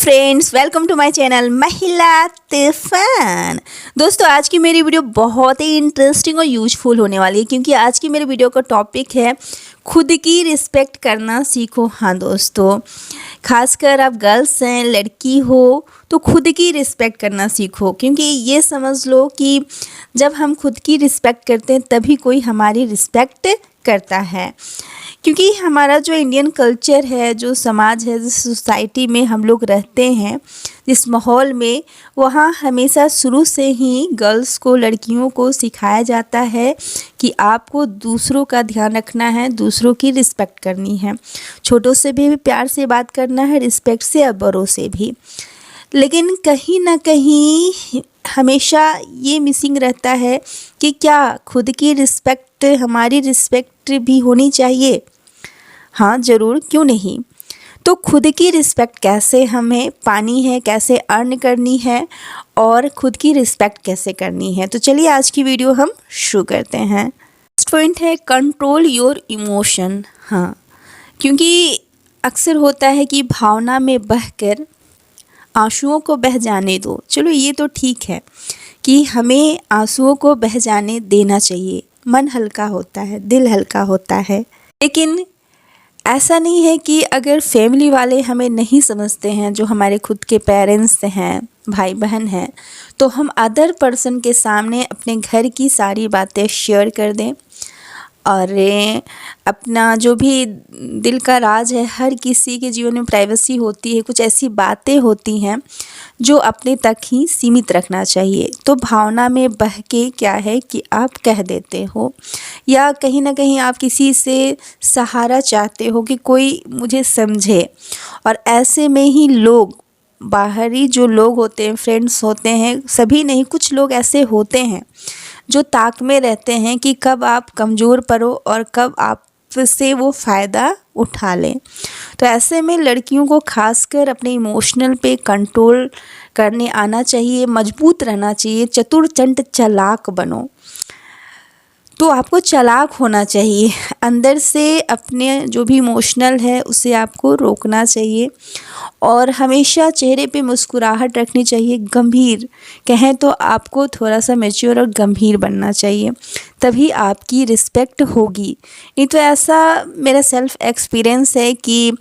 Friends, welcome to my channel महिला तूफान। दोस्तों, आज की मेरी वीडियो बहुत ही इंटरेस्टिंग और यूजफुल होने वाली है, क्योंकि आज की मेरी वीडियो का टॉपिक है खुद की रिस्पेक्ट करना सीखो। हाँ दोस्तों, खासकर आप गर्ल्स हैं, लड़की हो, तो खुद की रिस्पेक्ट करना सीखो। क्योंकि ये समझ लो कि जब हम खुद की रिस्पेक्ट करते हैं तभी कोई हमारी रिस्पेक्ट करता है। क्योंकि हमारा जो इंडियन कल्चर है, जो समाज है, जिस सोसाइटी में हम लोग रहते हैं, जिस माहौल में, वहाँ हमेशा शुरू से ही गर्ल्स को, लड़कियों को सिखाया जाता है कि आपको दूसरों का ध्यान रखना है, दूसरों की रिस्पेक्ट करनी है, छोटों से भी प्यार से बात करना है, रिस्पेक्ट से, और बड़ों से भी। लेकिन कहीं ना कहीं हमेशा ये मिसिंग रहता है कि क्या खुद की रिस्पेक्ट, हमारी रिस्पेक्ट भी होनी चाहिए। हाँ ज़रूर, क्यों नहीं। तो खुद की रिस्पेक्ट कैसे हमें पानी है, कैसे अर्न करनी है, और खुद की रिस्पेक्ट कैसे करनी है, तो चलिए आज की वीडियो हम शुरू करते हैं। फर्स्ट पॉइंट है कंट्रोल योर इमोशन। हाँ, क्योंकि अक्सर होता है कि भावना में बहकर आंसुओं को बह जाने दो। चलो ये तो ठीक है कि हमें आंसुओं को बह जाने देना चाहिए, मन हल्का होता है, दिल हल्का होता है। लेकिन ऐसा नहीं है कि अगर फैमिली वाले हमें नहीं समझते हैं, जो हमारे खुद के पेरेंट्स हैं, भाई बहन हैं, तो हम अदर पर्सन के सामने अपने घर की सारी बातें शेयर कर दें, और अपना जो भी दिल का राज है, हर किसी के जीवन में प्राइवेसी होती है, कुछ ऐसी बातें होती हैं जो अपने तक ही सीमित रखना चाहिए। तो भावना में बह के क्या है कि आप कह देते हो, या कहीं ना कहीं आप किसी से सहारा चाहते हो कि कोई मुझे समझे, और ऐसे में ही लोग, बाहरी जो लोग होते हैं, फ्रेंड्स होते हैं, सभी नहीं, कुछ लोग ऐसे होते हैं जो ताक में रहते हैं कि कब आप कमज़ोर पड़ो और कब आप से वो फ़ायदा उठा लें। तो ऐसे में लड़कियों को खासकर अपने इमोशनल पे कंट्रोल करने आना चाहिए, मजबूत रहना चाहिए, चतुर चंट चालाक बनो। तो आपको चालाक होना चाहिए, अंदर से अपने जो भी इमोशनल है उसे आपको रोकना चाहिए, और हमेशा चेहरे पे मुस्कुराहट रखनी चाहिए। गंभीर कहें तो आपको थोड़ा सा मैच्योर और गंभीर बनना चाहिए, तभी आपकी रिस्पेक्ट होगी। नहीं तो ऐसा मेरा सेल्फ एक्सपीरियंस है कि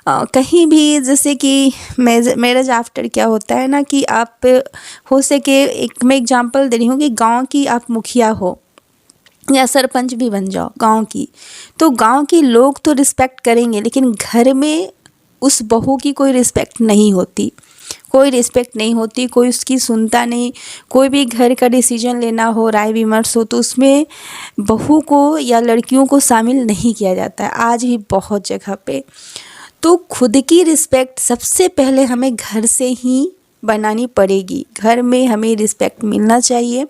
कहीं भी, जैसे कि मैरिज आफ्टर क्या होता है ना, कि आप हो सके, एक मैं एग्जांपल दे रही हूँ कि गांव की आप मुखिया हो या सरपंच भी बन जाओ गांव की, तो गांव के लोग तो रिस्पेक्ट करेंगे, लेकिन घर में उस बहू की कोई रिस्पेक्ट नहीं होती, कोई रिस्पेक्ट नहीं होती, कोई उसकी सुनता नहीं। कोई भी घर का डिसीजन लेना हो, राय विमर्श हो, तो उसमें बहू को या लड़कियों को शामिल नहीं किया जाता है, आज भी बहुत जगह पे। तो खुद की रिस्पेक्ट सबसे पहले हमें घर से ही बनानी पड़ेगी। घर में हमें रिस्पेक्ट मिलना चाहिए,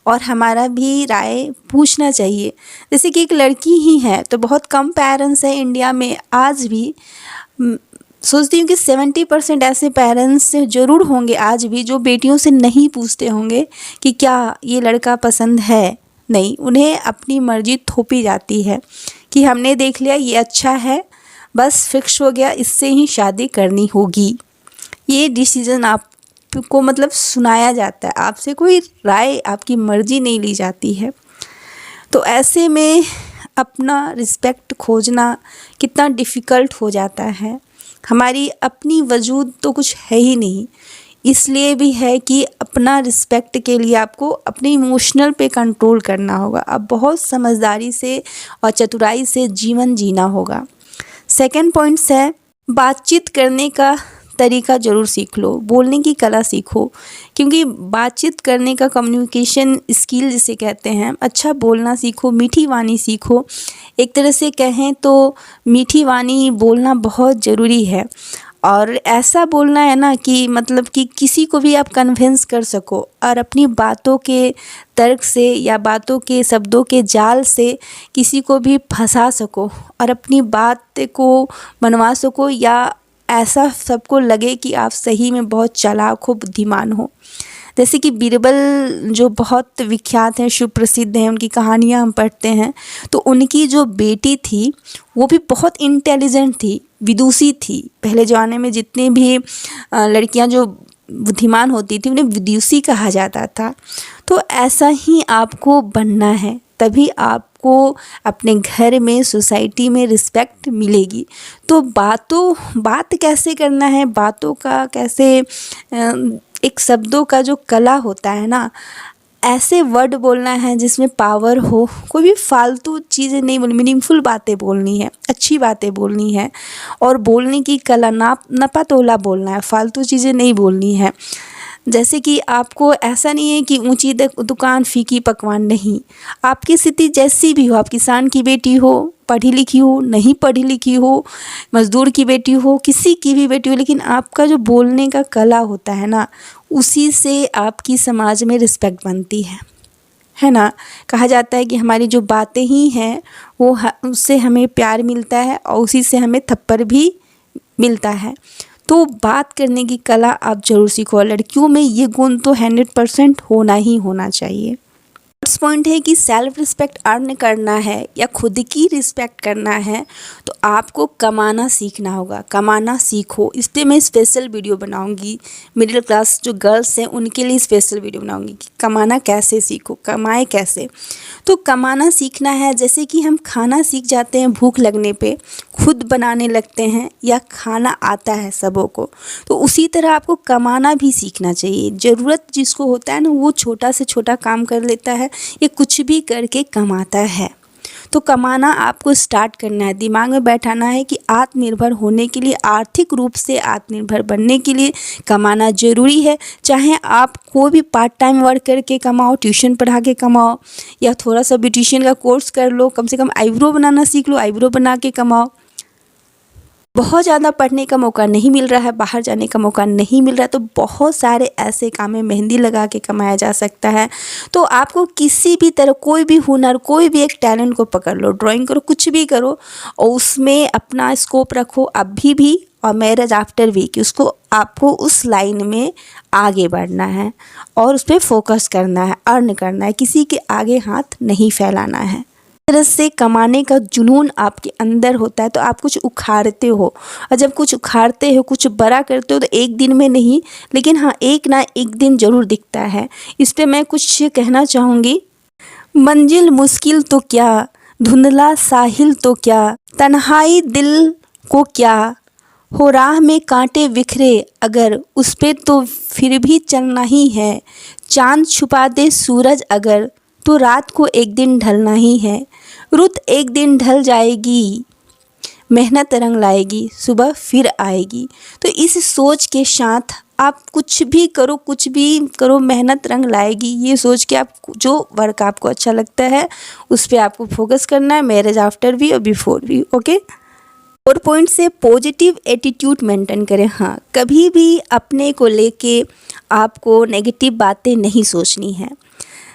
और हमारा भी राय पूछना चाहिए। जैसे कि एक लड़की ही है, तो बहुत कम पेरेंट्स हैं इंडिया में आज भी। सोचती हूँ कि 70% ऐसे पेरेंट्स ज़रूर होंगे आज भी जो बेटियों से नहीं पूछते होंगे कि क्या ये लड़का पसंद है। नहीं, उन्हें अपनी मर्जी थोपी जाती है कि हमने देख लिया ये अच्छा है, बस फिक्स हो गया, इससे ही शादी करनी होगी। ये डिसीज़न आपको मतलब सुनाया जाता है, आपसे कोई राय, आपकी मर्जी नहीं ली जाती है। तो ऐसे में अपना रिस्पेक्ट खोजना कितना डिफ़िकल्ट हो जाता है। हमारी अपनी वजूद तो कुछ है ही नहीं, इसलिए भी है कि अपना रिस्पेक्ट के लिए आपको अपने इमोशनल पे कंट्रोल करना होगा। अब बहुत समझदारी से और चतुराई से जीवन जीना होगा। सेकंड पॉइंट्स है, बातचीत करने का तरीका ज़रूर सीख लो, बोलने की कला सीखो। क्योंकि बातचीत करने का, कम्युनिकेशन स्किल जिसे कहते हैं, अच्छा बोलना सीखो, मीठी वाणी सीखो। एक तरह से कहें तो मीठी वाणी बोलना बहुत ज़रूरी है, और ऐसा बोलना है ना कि मतलब कि किसी को भी आप कन्विंस कर सको, और अपनी बातों के तर्क से या बातों के शब्दों के जाल से किसी को भी फंसा सको, और अपनी बात को मनवा सको, या ऐसा सबको लगे कि आप सही में बहुत चालाक हो, बुद्धिमान हो। जैसे कि बीरबल जो बहुत विख्यात हैं, सुप्रसिद्ध हैं, उनकी कहानियाँ हम पढ़ते हैं, तो उनकी जो बेटी थी वो भी बहुत इंटेलिजेंट थी, विदुषी थी। पहले ज़माने में जितनी भी लड़कियां जो बुद्धिमान होती थी उन्हें विदुषी कहा जाता था। तो ऐसा ही आपको बनना है, तभी आपको अपने घर में, सोसाइटी में रिस्पेक्ट मिलेगी। तो बात कैसे करना है, बातों का कैसे एक शब्दों का जो कला होता है ना, ऐसे वर्ड बोलना है जिसमें पावर हो। कोई भी फालतू चीज़ें नहीं बोलनी, मीनिंगफुल बातें बोलनी है, अच्छी बातें बोलनी है। और बोलने की कला, नपा तोला बोलना है, फालतू चीज़ें नहीं बोलनी है। जैसे कि आपको ऐसा नहीं है कि ऊंची दुकान फीकी पकवान, नहीं। आपकी स्थिति जैसी भी हो, आप किसान की बेटी हो, पढ़ी लिखी हो, नहीं पढ़ी लिखी हो, मज़दूर की बेटी हो, किसी की भी बेटी हो, लेकिन आपका जो बोलने का कला होता है ना, उसी से आपकी समाज में रिस्पेक्ट बनती है ना। कहा जाता है कि हमारी जो बातें ही हैं वो उससे हमें प्यार मिलता है और उसी से हमें थप्पड़ भी मिलता है। तो बात करने की कला आप ज़रूर सीखो। लड़कियों में ये गुण तो 100% होना ही होना चाहिए। फर्स्ट पॉइंट है कि सेल्फ रिस्पेक्ट अर्न करना है या खुद की रिस्पेक्ट करना है तो आपको कमाना सीखना होगा। कमाना सीखो, इस पर मैं स्पेशल वीडियो बनाऊंगी। मिडिल क्लास जो गर्ल्स हैं उनके लिए स्पेशल वीडियो बनाऊंगी कि कमाना कैसे सीखो, कमाए कैसे। तो कमाना सीखना है, जैसे कि हम खाना सीख जाते हैं भूख लगने पे, खुद बनाने लगते हैं या खाना आता है सबों को, तो उसी तरह आपको कमाना भी सीखना चाहिए। ज़रूरत जिसको होता है ना, वो छोटा से छोटा काम कर लेता है, ये कुछ भी करके कमाता है। तो कमाना आपको स्टार्ट करना है, दिमाग में बैठाना है कि आत्मनिर्भर होने के लिए, आर्थिक रूप से आत्मनिर्भर बनने के लिए कमाना ज़रूरी है। चाहे आप कोई भी पार्ट टाइम वर्क करके कमाओ, ट्यूशन पढ़ा के कमाओ, या थोड़ा सा ब्यूटिशियन का कोर्स कर लो, कम से कम आईब्रो बनाना सीख लो, आईब्रो बना के कमाओ। बहुत ज़्यादा पढ़ने का मौका नहीं मिल रहा है, बाहर जाने का मौका नहीं मिल रहा है, तो बहुत सारे ऐसे काम में मेहंदी लगा के कमाया जा सकता है। तो आपको किसी भी तरह कोई भी हुनर, कोई भी एक टैलेंट को पकड़ लो, ड्राइंग करो, कुछ भी करो और उसमें अपना स्कोप रखो अभी भी और मैरिज आफ्टर भी, कि उसको आपको उस लाइन में आगे बढ़ना है और उस पर फोकस करना है, अर्न करना है, किसी के आगे हाथ नहीं फैलाना है। तरह से कमाने का जुनून आपके अंदर होता है तो आप कुछ उखाड़ते हो, और जब कुछ उखाड़ते हो, कुछ बड़ा करते हो तो एक दिन में नहीं, लेकिन हाँ एक ना एक दिन ज़रूर दिखता है। इस पे मैं कुछ कहना चाहूँगी। मंजिल मुश्किल तो क्या, धुंधला साहिल तो क्या, तन्हाई दिल को क्या हो, राह में कांटे बिखरे अगर उस पे तो फिर भी चलना ही है, चांद छुपा दे सूरज अगर तो रात को एक दिन ढलना ही है, रुत एक दिन ढल जाएगी, मेहनत रंग लाएगी, सुबह फिर आएगी। तो इस सोच के साथ आप कुछ भी करो, मेहनत रंग लाएगी, ये सोच के आप जो वर्क आपको अच्छा लगता है उस पर आपको फोकस करना है, मैरिज आफ्टर भी और बिफोर भी। ओके। 4 पॉइंट से पॉजिटिव एटीट्यूड मेंटेन करें। हाँ, कभी भी अपने को लेके आपको नेगेटिव बातें नहीं सोचनी है।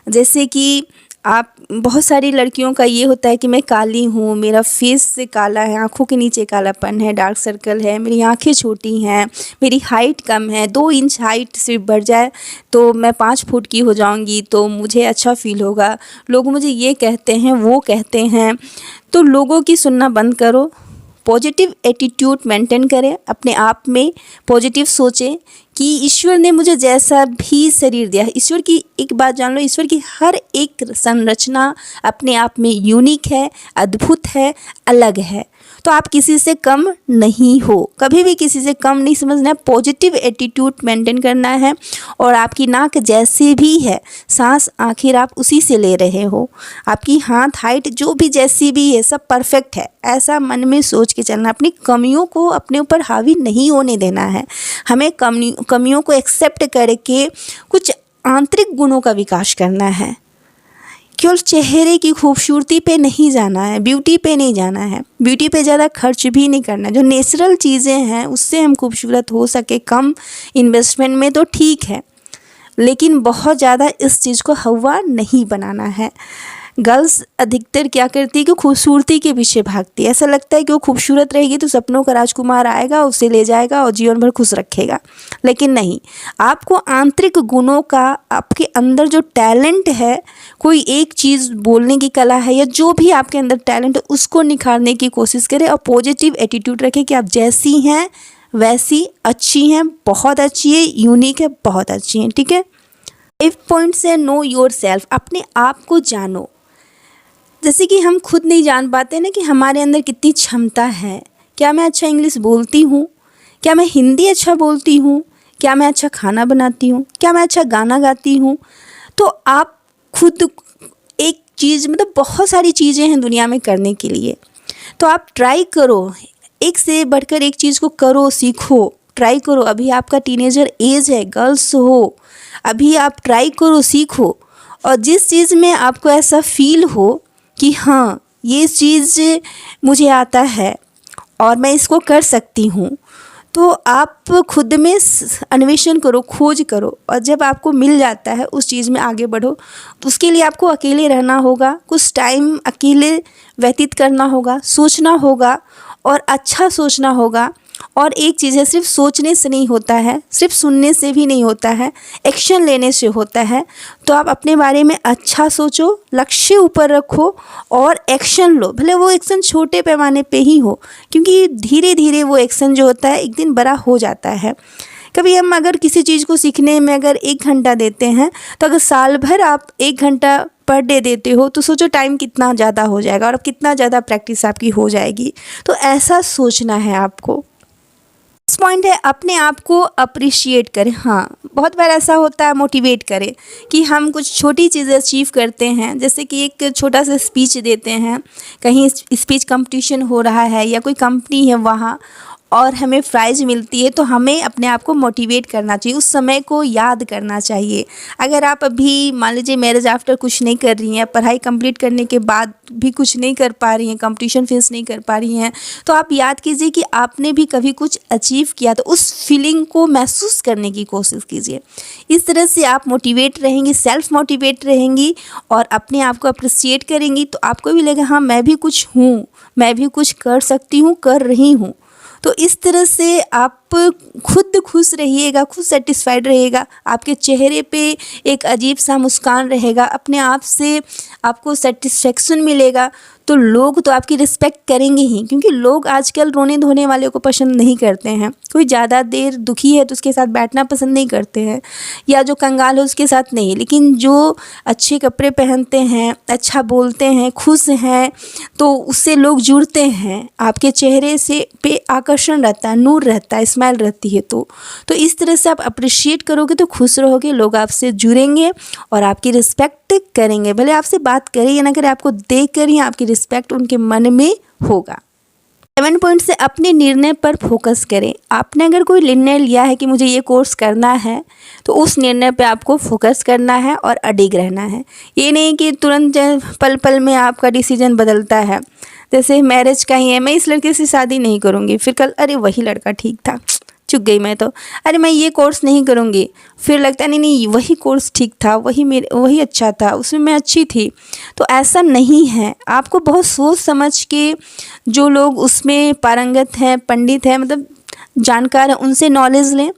जैसे कि आप, बहुत सारी लड़कियों का ये होता है कि मैं काली हूँ, मेरा फेस से काला है, आँखों के नीचे कालापन है, डार्क सर्कल है, मेरी आँखें छोटी हैं, मेरी हाइट कम है, 2 इंच हाइट सिर्फ बढ़ जाए तो मैं 5 फुट की हो जाऊँगी तो मुझे अच्छा फील होगा, लोग मुझे ये कहते हैं वो कहते हैं। तो लोगों की सुनना बंद करो, पॉजिटिव एटीट्यूड मेंटेन करें, अपने आप में पॉजिटिव सोचें कि ईश्वर ने मुझे जैसा भी शरीर दिया है, ईश्वर की एक बात जान लो, ईश्वर की हर एक संरचना अपने आप में यूनिक है, अद्भुत है, अलग है। तो आप किसी से कम नहीं हो, कभी भी किसी से कम नहीं समझना है, पॉजिटिव एटीट्यूड मेंटेन करना है। और आपकी नाक जैसे भी है, सांस आखिर आप उसी से ले रहे हो, आपकी हाथ हाइट जो भी जैसी भी है सब परफेक्ट है, ऐसा मन में सोच के चलना। अपनी कमियों को अपने ऊपर हावी नहीं होने देना है, हमें कमियों को एक्सेप्ट करके कुछ आंतरिक गुणों का विकास करना है। केवल चेहरे की खूबसूरती पे नहीं जाना है, ब्यूटी पे नहीं जाना है, ब्यूटी पे ज़्यादा खर्च भी नहीं करना है। जो नेचुरल चीज़ें हैं उससे हम खूबसूरत हो सके, कम इन्वेस्टमेंट में तो ठीक है, लेकिन बहुत ज़्यादा इस चीज़ को हवा नहीं बनाना है। गर्ल्स अधिकतर क्या करती है कि खूबसूरती के पीछे भागती है। ऐसा लगता है कि वो खूबसूरत रहेगी तो सपनों का राजकुमार आएगा, उसे ले जाएगा और जीवन भर खुश रखेगा। लेकिन नहीं, आपको आंतरिक गुणों का, आपके अंदर जो टैलेंट है, कोई एक चीज़ बोलने की कला है या जो भी आपके अंदर टैलेंट है, उसको निखारने की कोशिश करें और पॉजिटिव एटीट्यूड रखें कि आप जैसी हैं वैसी अच्छी हैं, बहुत अच्छी है, यूनिक है, बहुत अच्छी हैं। ठीक है। 5 पॉइंट्स है नो योर सेल्फ, अपने आप को जानो। जैसे कि हम खुद नहीं जान पाते ना कि हमारे अंदर कितनी क्षमता है। क्या मैं अच्छा इंग्लिश बोलती हूँ? क्या मैं हिंदी अच्छा बोलती हूँ? क्या मैं अच्छा खाना बनाती हूँ? क्या मैं अच्छा गाना गाती हूँ? तो आप खुद एक चीज़, मतलब बहुत सारी चीज़ें हैं दुनिया में करने के लिए, तो आप ट्राई करो, एक से बढ़कर एक चीज़ को करो, सीखो, ट्राई करो। अभी आपका टीनेजर एज है, गर्ल्स हो, अभी आप ट्राई करो, सीखो। और जिस चीज़ में आपको ऐसा फील हो कि हाँ ये चीज़ मुझे आता है और मैं इसको कर सकती हूँ, तो आप खुद में अन्वेषण करो, खोज करो, और जब आपको मिल जाता है उस चीज़ में आगे बढ़ो। तो उसके लिए आपको अकेले रहना होगा, कुछ टाइम अकेले व्यतीत करना होगा, सोचना होगा और अच्छा सोचना होगा। और एक चीज़ है, सिर्फ सोचने से नहीं होता है, सिर्फ सुनने से भी नहीं होता है, एक्शन लेने से होता है। तो आप अपने बारे में अच्छा सोचो, लक्ष्य ऊपर रखो और एक्शन लो, भले वो एक्शन छोटे पैमाने पे ही हो, क्योंकि धीरे धीरे वो एक्शन जो होता है एक दिन बड़ा हो जाता है। कभी हम अगर किसी चीज़ को सीखने में अगर 1 घंटा देते हैं, तो अगर साल भर आप 1 घंटा पर डे देते हो तो सोचो टाइम कितना ज़्यादा हो जाएगा और कितना ज़्यादा प्रैक्टिस आपकी हो जाएगी। तो ऐसा सोचना है आपको। इस पॉइंट है, अपने आप को अप्रिशिएट करें। हाँ, बहुत बार ऐसा होता है, मोटिवेट करें कि हम कुछ छोटी चीज़ें अचीव करते हैं, जैसे कि एक छोटा सा स्पीच देते हैं, कहीं स्पीच कंपटीशन हो रहा है या कोई कंपनी है वहाँ और हमें प्राइज़ मिलती है, तो हमें अपने आप को मोटिवेट करना चाहिए, उस समय को याद करना चाहिए। अगर आप अभी मान लीजिए मैरिज आफ्टर कुछ नहीं कर रही हैं, पढ़ाई कंप्लीट करने के बाद भी कुछ नहीं कर पा रही हैं, कंपटीशन फेस नहीं कर पा रही हैं, तो आप याद कीजिए कि आपने भी कभी कुछ अचीव किया, तो उस फीलिंग को महसूस करने की कोशिश कीजिए। इस तरह से आप मोटिवेट रहेंगी, सेल्फ मोटिवेट रहेंगी और अपने आप को अप्रिशिएट करेंगी, तो आपको भी लगेगा हाँ मैं भी कुछ हूँ, मैं भी कुछ कर सकती हूँ, कर रही हूँ। तो इस तरह से आप खुद खुश रहिएगा, खुद सेटिस्फाइड रहिएगा, आपके चेहरे पे एक अजीब सा मुस्कान रहेगा, अपने आप से आपको सेटिस्फेक्शन मिलेगा, तो लोग तो आपकी रिस्पेक्ट करेंगे ही, क्योंकि लोग आजकल रोने धोने वाले को पसंद नहीं करते हैं। कोई ज़्यादा देर दुखी है तो उसके साथ बैठना पसंद नहीं करते हैं, या जो कंगाल है उसके साथ नहीं। लेकिन जो अच्छे कपड़े पहनते हैं, अच्छा बोलते हैं, खुश हैं, तो उससे लोग जुड़ते हैं। आपके चेहरे से पे आकर्षण रहता है, नूर रहता है, स्माइल रहती है। तो इस तरह से आप अप्रिशिएट करोगे तो खुश रहोगे, लोग आपसे जुड़ेंगे और आपकी रिस्पेक्ट करेंगे। भले आपसे बात करें या ना करें, आपको देख कर ही आपकी रिस्पेक्ट उनके मन में होगा। 7 पॉइंट से अपने निर्णय पर फोकस करें। आपने अगर कोई निर्णय लिया है कि मुझे ये कोर्स करना है, तो उस निर्णय पे आपको फोकस करना है और अडिग रहना है। ये नहीं कि तुरंत पल पल में आपका डिसीजन बदलता है। जैसे मैरिज का ही है, मैं इस लड़के से शादी नहीं करूँगी, फिर कल अरे वही लड़का ठीक था, चुक गई मैं तो, अरे मैं ये कोर्स नहीं करूँगी, फिर लगता नहीं नहीं वही कोर्स ठीक था, वही अच्छा था, उसमें मैं अच्छी थी। तो ऐसा नहीं है, आपको बहुत सोच समझ के, जो लोग उसमें पारंगत हैं, पंडित हैं, मतलब जानकार हैं, उनसे नॉलेज लें।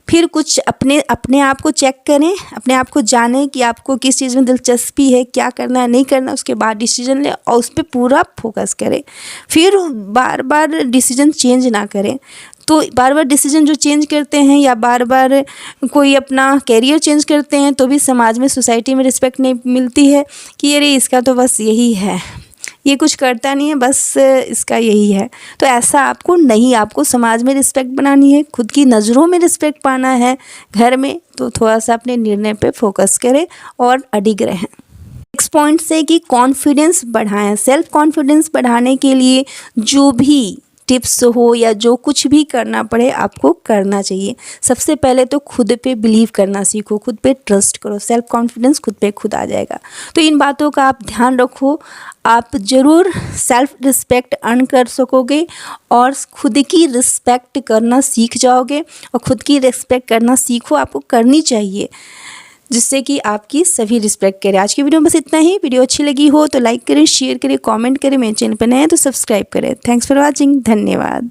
फिर कुछ अपने आप को चेक करें, अपने आप को जानें कि आपको किस चीज़ में दिलचस्पी है, क्या करना है, नहीं करना, उसके बाद डिसीजन लें और उस पर पूरा फोकस करें। फिर बार बार डिसीजन चेंज ना करें। तो बार बार डिसीजन जो चेंज करते हैं या बार बार कोई अपना कैरियर चेंज करते हैं, तो भी समाज में, सोसाइटी में रिस्पेक्ट नहीं मिलती है कि अरे इसका तो बस यही है, ये कुछ करता नहीं है, बस इसका यही है। तो ऐसा आपको नहीं, आपको समाज में रिस्पेक्ट बनानी है, खुद की नज़रों में रिस्पेक्ट पाना है, घर में। तो थोड़ा सा अपने निर्णय पे फोकस करें और अडिग रहें। नेक्स्ट पॉइंट से कि कॉन्फिडेंस बढ़ाएं। सेल्फ कॉन्फिडेंस बढ़ाने के लिए जो भी टिप्स हो या जो कुछ भी करना पड़े, आपको करना चाहिए। सबसे पहले तो खुद पे बिलीव करना सीखो, खुद पे ट्रस्ट करो, सेल्फ कॉन्फिडेंस खुद पे खुद आ जाएगा। तो इन बातों का आप ध्यान रखो, आप ज़रूर सेल्फ रिस्पेक्ट अर्न कर सकोगे और खुद की रिस्पेक्ट करना सीख जाओगे। और खुद की रिस्पेक्ट करना सीखो, आपको करनी चाहिए। जिससे कि आपकी सभी रिस्पेक्ट करें। आज की वीडियो में बस इतना ही। वीडियो अच्छी लगी हो तो लाइक करें, शेयर करें, कमेंट करें। मेरे चैनल पर नए हैं तो सब्सक्राइब करें। Thanks for watching. धन्यवाद।